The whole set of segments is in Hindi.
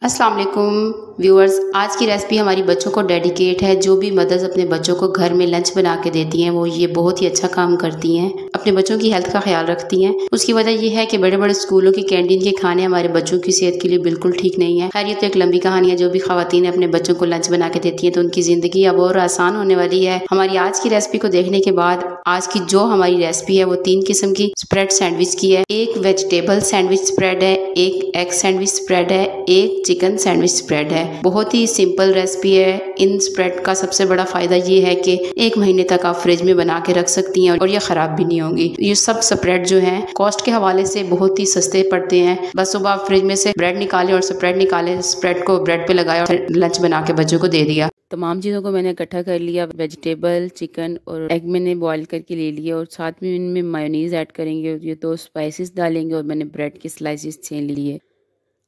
अस्सलाम वालेकुम व्यूअर्स, आज की रेसिपी हमारी बच्चों को डेडिकेट है। जो भी मदर्स अपने बच्चों को घर में लंच बना के देती हैं वो ये बहुत ही अच्छा काम करती हैं, अपने बच्चों की हेल्थ का ख्याल रखती हैं। उसकी वजह ये है कि बड़े बड़े स्कूलों की कैंटीन के खाने हमारे बच्चों की सेहत के लिए बिल्कुल ठीक नहीं है। खैर, ये तो एक लंबी कहानी है। जो भी खवातीन अपने बच्चों को लंच बना के देती हैं तो उनकी ज़िंदगी अब और आसान होने वाली है। हमारी आज की रेसिपी को देखने के बाद आज की जो हमारी रेसिपी है वो 3 किस्म की स्प्रेड सैंडविच की है। एक वेजिटेबल सैंडविच स्प्रेड है, एक एग सैंडविच स्प्रेड है, एक चिकन सैंडविच स्प्रेड है। बहुत ही सिंपल रेसिपी है। इन स्प्रेड का सबसे बड़ा फायदा ये है कि 1 महीने तक आप फ्रिज में बना के रख सकती हैं और ये खराब भी नहीं होंगी। ये सब स्प्रेड जो है कॉस्ट के हवाले से बहुत ही सस्ते पड़ते हैं। बस सुबह आप फ्रिज में से ब्रेड निकाले और स्प्रेड निकाले, स्प्रेड को ब्रेड पे लगाया और लंच बना के बच्चों को दे दिया। तमाम चीज़ों को मैंने इकट्ठा कर लिया। वेजिटेबल, चिकन और एग मैंने बॉईल करके ले लिया और साथ में इनमें मायोनीज ऐड करेंगे। ये 2 स्पाइसेस डालेंगे और मैंने ब्रेड के स्लाइसेस छीन लिए।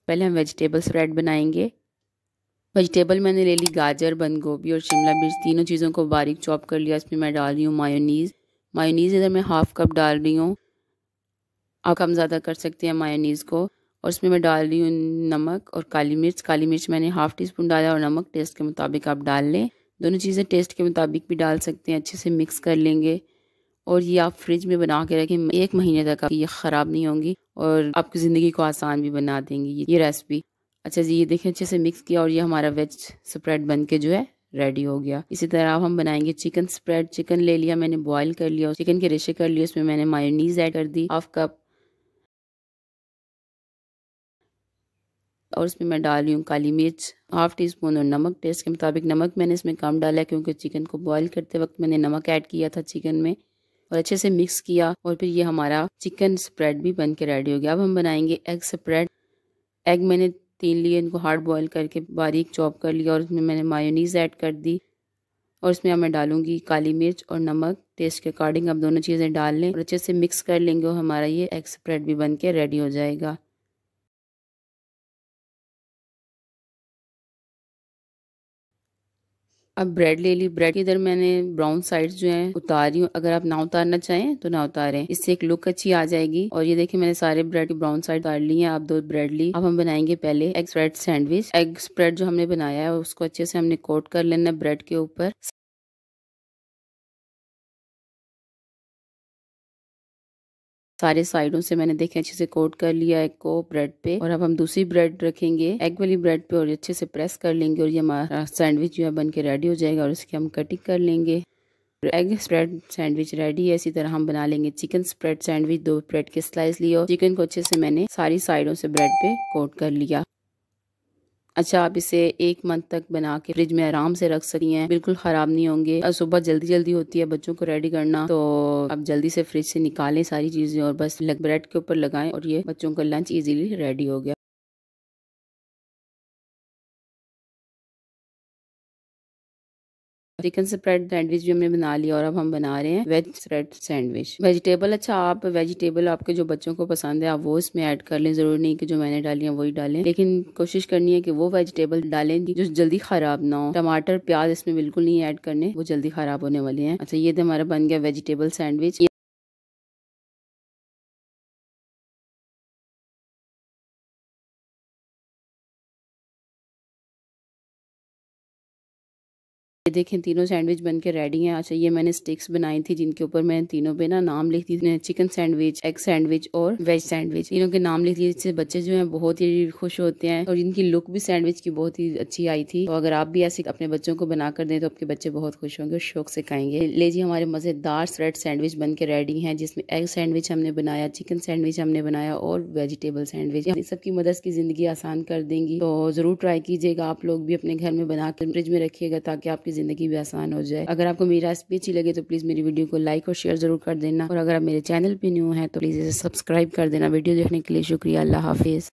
पहले हम वेजिटेबल स्प्रेड बनाएंगे। वेजिटेबल मैंने ले ली गाजर, बंद गोभी और शिमला मिर्च। तीनों चीज़ों को बारीक चॉप कर लिया। इसमें मैं डाल रही हूँ मायोनीज़। मायोनीज़ इधर मैं हाफ़ कप डाल रही हूँ, आप कम ज़्यादा कर सकते हैं मायोनीज़ को। और इसमें मैं डाल रही हूँ नमक और काली मिर्च। काली मिर्च मैंने हाफ़ टी स्पून डाला और नमक टेस्ट के मुताबिक आप डाल लें। दोनों चीज़ें टेस्ट के मुताबिक भी डाल सकते हैं। अच्छे से मिक्स कर लेंगे और ये आप फ्रिज में बना के रखें। 1 महीने तक ये ख़राब नहीं होंगी और आपकी ज़िंदगी को आसान भी बना देंगी ये रेसिपी। अच्छा जी, ये देखें अच्छे से मिक्स किया और ये हमारा वेज स्प्रेड बन के जो है रेडी हो गया। इसी तरह अब हम बनाएंगे चिकन स्प्रेड। चिकन ले लिया मैंने, बॉईल कर लिया और चिकन के रेशे कर लिए। उसमें मैंने मायोनीज ऐड कर दी हाफ कप और इसमें मैं डाल रही हूँ काली मिर्च हाफ टी स्पून और नमक टेस्ट के मुताबिक। नमक मैंने इसमें कम डाला है क्योंकि चिकन को बॉईल करते वक्त मैंने नमक ऐड किया था चिकन में। और अच्छे से मिक्स किया और फिर ये हमारा चिकन स्प्रेड भी बन के रेडी हो गया। अब हम बनाएंगे एग स्प्रेड। एग मैंने 3 लिए, इनको हार्ड बॉईल करके बारीक चॉप कर लिया और उसमें मैंने मायोनीज़ ऐड कर दी और इसमें अब मैं डालूंगी काली मिर्च और नमक टेस्ट के अकॉर्डिंग। अब दोनों चीज़ें डाल लें और अच्छे से मिक्स कर लेंगे और हमारा ये एग स्प्रेड भी बन के रेडी हो जाएगा। अब ब्रेड ले ली। ब्रेड की इधर मैंने ब्राउन साइड्स जो हैं उतार रही हूँ। अगर आप ना उतारना चाहें तो ना उतारें, इससे एक लुक अच्छी आ जाएगी। और ये देखिए मैंने सारे ब्रेड की ब्राउन साइड उतार ली हैं। आप 2 ब्रेड ली। अब हम बनाएंगे पहले egg spread sandwich. Egg spread जो हमने बनाया है उसको अच्छे से हमने कोट कर लेना ब्रेड के ऊपर। सारे साइडों से मैंने देखे अच्छे से कोट कर लिया एग को ब्रेड पे। और अब हम दूसरी ब्रेड रखेंगे एग वाली ब्रेड पे और अच्छे से प्रेस कर लेंगे और ये हमारा सैंडविच जो है बन के रेडी हो जाएगा और इसकी हम कटिंग कर लेंगे। एग स्प्रेड सैंडविच रेडी है। इसी तरह हम बना लेंगे चिकन स्प्रेड सैंडविच। 2 ब्रेड के स्लाइस लिए और चिकन को अच्छे से मैंने सारी साइडों से ब्रेड पे कोट कर लिया। अच्छा, आप इसे 1 मंथ तक बना के फ्रिज में आराम से रख सकती हैं, बिल्कुल ख़राब नहीं होंगे। और सुबह जल्दी जल्दी होती है बच्चों को रेडी करना, तो आप जल्दी से फ्रिज से निकालें सारी चीज़ें और बस ब्रेड के ऊपर लगाएं और ये बच्चों का लंच इजीली रेडी हो गया। चिकन स्प्रेड सैंडविच भी हमने बना लिया और अब हम बना रहे हैं वेज स्प्रेड सैंडविच। वेजिटेबल, अच्छा आप वेजिटेबल आपके जो बच्चों को पसंद है आप वो इसमें ऐड कर लें। जरूरी नहीं कि जो मैंने डाली है वही डालें, लेकिन कोशिश करनी है कि वो वेजिटेबल डालें जो जल्दी खराब ना हो। टमाटर, प्याज इसमें बिल्कुल नहीं ऐड करने, वो जल्दी खराब होने वाले हैं। अच्छा, ये तो हमारा बन गया वेजिटेबल सैंडविच। ये देखें तीनों सैंडविच बन के रेडी हैं। अच्छा, ये मैंने स्टिक्स बनाई थी जिनके ऊपर मैंने तीनों पे ना नाम लिख दी, चिकन सैंडविच, एग सैंडविच और वेज सैंडविच, तीनों के नाम लिख दिए। इससे बच्चे जो हैं बहुत ही खुश होते हैं और इनकी लुक भी सैंडविच की बहुत ही अच्छी आई थी। तो अगर आप भी ऐसे अपने बच्चों को बना कर दें तो आपके बच्चे बहुत खुश होंगे और शौक से खाएंगे। ले जी, हमारे मज़ेदार स्प्रेड सैंडविच बन के रेडी हैं, जिसमें एग सैंडविच हमने बनाया, चिकन सैंडविच हमने बनाया और वेजिटेबल सैंडविच। इन सबकी मदद की ज़िंदगी आसान कर देंगी। तो ज़रूर ट्राई कीजिएगा, आप लोग भी अपने घर में बना कर फ्रिज में रखिएगा ताकि आपकी ज़िंदगी भी आसान हो जाए। अगर आपको मेरी रेसिपी अच्छी लगे तो प्लीज़ मेरी वीडियो को लाइक और शेयर जरूर कर देना और अगर आप मेरे चैनल पे न्यू हैं तो प्लीज़ इसे सब्सक्राइब कर देना। वीडियो देखने के लिए शुक्रिया। अल्लाह हाफिज़।